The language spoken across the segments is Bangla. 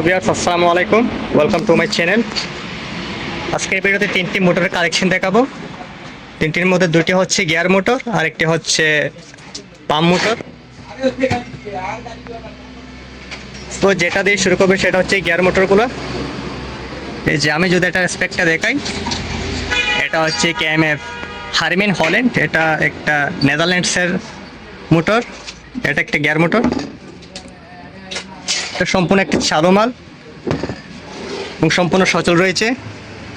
ভিউয়ার্স, আসসালামু আলাইকুম। Welcome to my channel. আজকের ভিডিওতে তিনটি মোটরের কালেকশন দেখাবো। তিনটির মধ্যে দুটি হচ্ছে গিয়ার মোটর আর একটি হচ্ছে পাম্প মোটর। তো যেটা দিয়ে শুরু করবে সেটা হচ্ছে গিয়ার মোটরগুলো। এই যে আমি যদি এটা স্পেকটা দেখাই, এটা হচ্ছে কেএমএফ হারমিন হল্যান্ড। এটা একটা নেদারল্যান্ডসের মোটর। এটা একটা গিয়ার মোটর। এটা সম্পূর্ণ একটি চালু মাল এবং সম্পূর্ণ সচল রয়েছে।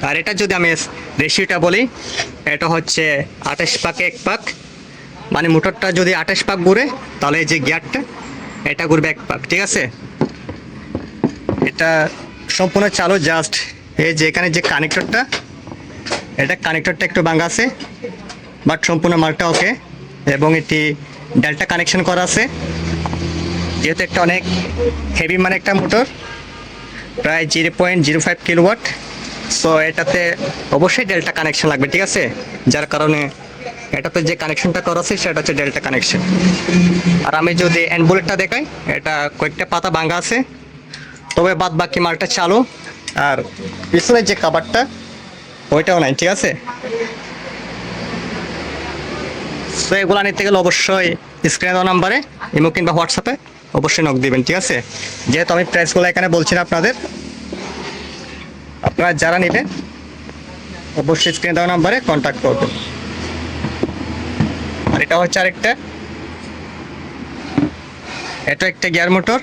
আর এটা যদি আমি রেশিওটা বলি, এটা হচ্ছে 28 পাকে 1 পাক। মানে মোটরটা যদি 28 পাক ঘুরে তাহলে এই যে গিয়ারটা এটা ঘুরবে 1 পাক, ঠিক আছে। এটা সম্পূর্ণ চালু। জাস্ট এই যে এখানে যে কানেক্টরটা, এটা কানেক্টরটা একটু ভাঙা আছে, বাট সম্পূর্ণ মালটা ওকে। এবং এটি ডেল্টা কানেকশন করা আছে, যেহেতু একটা অনেক হেভি মানে একটা মোটর, প্রায় 0.05 কিলোওয়াট। সো এটাতে অবশ্যই ডেল্টা কানেকশন লাগবে, ঠিক আছে। যার কারণে এটাতে যে কানেকশনটা করা আছে সেটা হচ্ছে ডেল্টা কানেকশন। আর আমি যদি এন্ড বুলেটটা দেখাই, এটা কয়েকটা পাতা ভাঙা আছে, তবে বাদ বাকি মালটা চালু। আর পিছনের যে কাভারটা ওইটাও নাই, ঠিক আছে। তো এগুলো নিতে গেলে অবশ্যই স্ক্রিনে দেওয়া নাম্বারে ইমো কিংবা হোয়াটসঅ্যাপে অবশ্যই নক দিবেন, ঠিক আছে। যেহেতু আমি প্রাইসগুলো এখানে বলছি না আপনাদের, আপনারা যারা নেবেন অবশ্যই স্ক্রিনে দেওয়া নাম্বারে কন্ট্যাক্ট করবেন। আর এটা হচ্ছে আরেকটা, এটা একটা গিয়ার মোটর।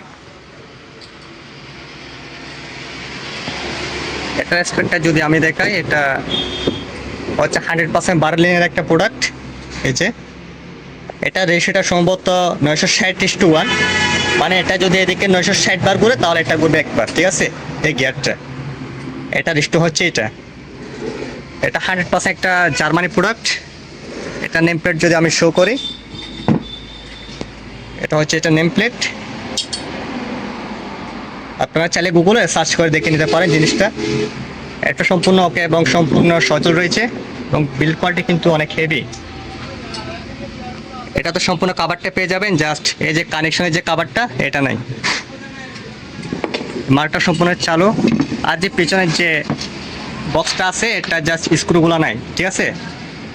এটার স্পেকটা যদি আমি দেখাই, এটা হচ্ছে 100% বার্লিনের একটা প্রোডাক্ট। এই যে এটা রেশিওটা সম্ভবত 960:1। মানে এটা যদি এদিকে 960 বার ঘুরে তাহলে এটা ঘুরবে 1 বার, ঠিক আছে। এই গিয়ারটা, এটা রেশিও হচ্ছে এটা। এটা 100% একটা জার্মানি প্রোডাক্ট। এটা নেম প্লেট যদি আমি শো করি, এটা হচ্ছে এটা নেম প্লেট। আপনারা চাইলে গুগলে সার্চ করে দেখে নিতে পারেন জিনিসটা। এটা সম্পূর্ণ ওকে এবং সম্পূর্ণ সচল রয়েছে এবং বিল্ড কোয়ালিটি কিন্তু অনেক হেভি। এটা তো সম্পূর্ণ কাভারটা পেয়ে যাবেন, জাস্ট এই যে কানেকশনের যে কাভারটা এটা নাই। মালটা সম্পূর্ণ চালু। আর যে পিছনের যে বক্সটা আছে এটা জাস্ট স্ক্রুগুলো নাই, ঠিক আছে।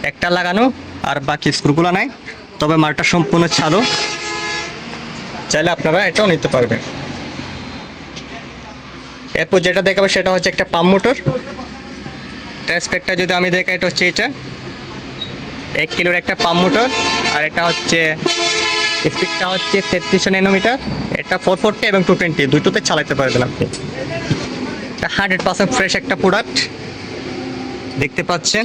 একটা লাগানো আর বাকি স্ক্রুগুলো নাই, তবে মালটা সম্পূর্ণ চালু। চাইলে আপনারা এটাও নিতে পারবেন। এরপর যেটা দেখাবো সেটা হচ্ছে একটা পাম্প মোটর। স্পেকটা যদি আমি দেখাই, এটা হচ্ছে এটা 1 কিলোর একটা পাম্প মোটর। আর এটা হচ্ছে স্পিডটা হচ্ছে 3300 ন্যানোমিটার। এটা 440 এবং 220 দুটোতে চালাতে পারবেন আপনি। এটা 100% ফ্রেশ একটা প্রোডাক্ট দেখতে পাচ্ছেন।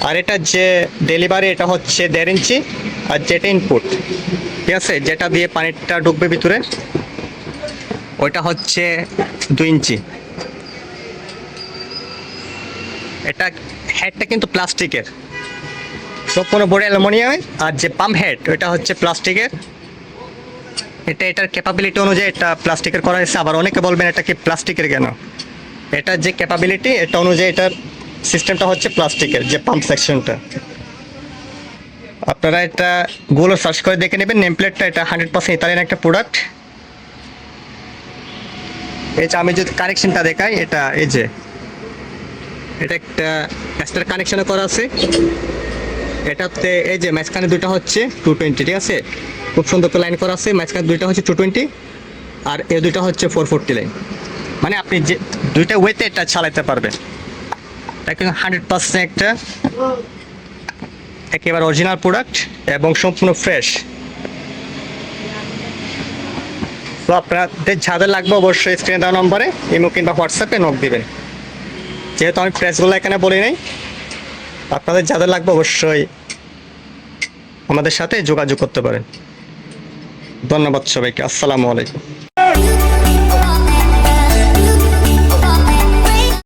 আর এটা যে ডেলিভারি, এটা হচ্ছে 1.5 ইঞ্চি। আর যেটা ইনপুট, ঠিক আছে, যেটা দিয়ে পানিটা ঢুকবে ভিতরে, ওইটা হচ্ছে 2 ইঞ্চি। এটা হেডটা কিন্তু প্লাস্টিকের, সম্পূর্ণ বডি অ্যালুমিনিয়ামের। আর যে পাম্প হেড ওইটা হচ্ছে প্লাস্টিকের। এটার ক্যাপাবিলিটি অনুযায়ী এটা প্লাস্টিকের করা হয়েছে। আবার অনেকে বলবেন এটা কি প্লাস্টিকের কেন, এটার যে ক্যাপাবিলিটি এটা অনুযায়ী এটার সিস্টেমটা হচ্ছে প্লাস্টিকের, যে পাম্প সেকশনটা। আপনারা এটা গুগলে সার্চ করে দেখে নেবেন নেম প্লেটটা। এটা 100% ইতালিয়ান একটা প্রোডাক্ট। এই যে আমি যদি কানেকশনটা দেখাই, এটা এই যে এটা একটা ক্যাস্টার কানেকশনে করা আছে। এটাতে এই যে মাঝখানে দুটো হচ্ছে 220, ঠিক আছে। খুব সুন্দর করে লাইন করা আছে। মাঝখানে দুইটা হচ্ছে 220 আর এই দুইটা হচ্ছে 440 লাইন। মানে আপনি যে দুইটা ওয়েতে এটা চালাতে পারবেন। এটা কিন্তু 100% একটা একেবারে অরিজিনাল প্রোডাক্ট এবং সম্পূর্ণ ফ্রেশ। তো আপনাদের যাদের লাগবে অবশ্যই স্ক্রিনে দেওয়া নম্বরে ইমো কিংবা হোয়াটসঅ্যাপে নক দিবেন। যেহেতু আমি প্রাইসগুলো এখানে বলি নাই, আপনাদের যাদের লাগবে অবশ্যই আমাদের সাথে যোগাযোগ করতে পারেন। ধন্যবাদ সবাইকে। আসসালামু আলাইকুম।